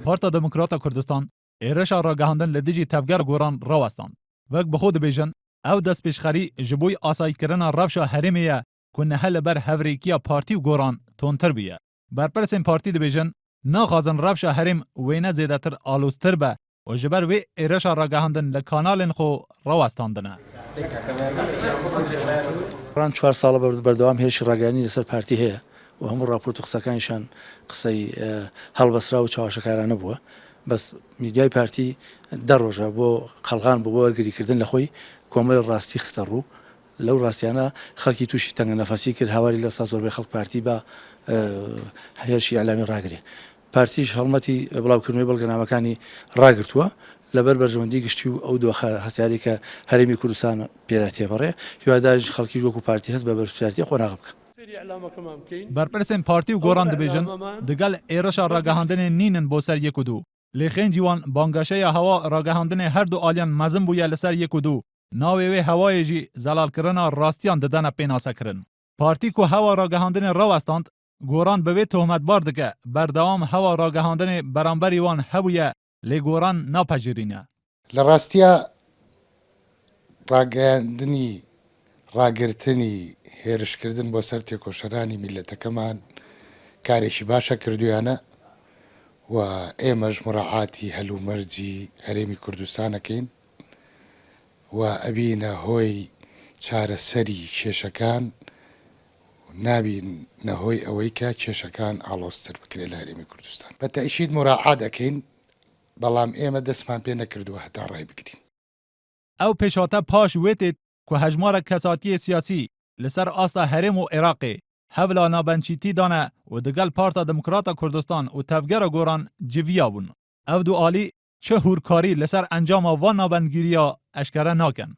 پارتا دموکراتا کردستان ایرشا راگهاندن لدیجی تفگر گوران راوستان وک بخود بیجن او دست پیشخری جبوی آسایی کرنا رفشا هرمیه که نهل بر هوریکیا پارتی و گوران تونتر بیه. برپرسین پارتی دبیجن ناخازن رفشا هرم وینه زیده تر آلوستر به و جبر وی ایرشا راگهاندن لکانالن خو راوستاندنه. ران 4 سال بردوام هیچ راگانی لسر پارتی هست و همون راپورت قسەکانشان قسەی هەڵبەسرا و چاوەشەکارانە بووە بەس میدیای پارتی دەڕۆژە بۆ خەڵغان بۆ وەرگریکردن لە خۆی کۆمەڵی ڕاستی خستە ڕوو لەو ڕاستیانە خەڵکی تووشی تەنگە نەفەسی کرد هاواری لە سا زۆربەی خەڵک پارتی بە هێرشی ئەعلامی ڕاگرێ پارتیش هەڵمەتی بڵاوکردنەوەی بەڵگەنامەکانی ڕاگرتووە لەبەر بەرژەوەندی گشتی و ئەو دۆخە هەسیاری کە هەرێمی کوردستان پێدا تێپەڕێ هیواداریش خەڵکی وەکو پارتی هەست بە بەرپرسیارەتی خۆناغ بکە. برپرسین پارتی و گوران دبیجن دگل ایرشا راگهاندن نینن بو سر یک و دو لیخین جوان بانگاشه یا هوا راگهاندن هر دو آلیان مزم بویا لسر یک و دو ناوی وی هوای جی زلال کرنا راستیان ددن پیناسه کرن پارتی کو هوا راگهاندن راوستاند گوران به وی تهمت باردکه بردوام هوا راگهاندن برانبری وان هبویا لی گوران ناپجیرینه لراستیا راگهاندنی راگرتنی هێرشکردن بۆ سەر تێکۆشەرانی میلەتەکەمان کارێکی باشە کردویانە و ئێمەش مڕاعاتی هەلومەرجی هەرێمی کوردستانەکەین و ئەبینە هۆی چارەسەری کێشەکان نابین نەهۆی ئەوەی کە کێشەکان ئاڵۆزتر بکرێت لە هەرێمی کوردستان بە تەئیشید مڕاعات دەکەین بەڵام ئێمە دەستمان پێ نەکردووە هەتا ڕای بگرین. ئەو پێشاتە پاش وێتێت کو هەژمارە کەساتیە سیاسی لسر آستا هرم و عراقی هولا نابنچیتی دانه و دگل پارتا دموکراتا کردستان و تفگر گوران جویا بون. او دو آلی چه هورکاری لسر انجام وان نابندگیریا اشکره ناکن.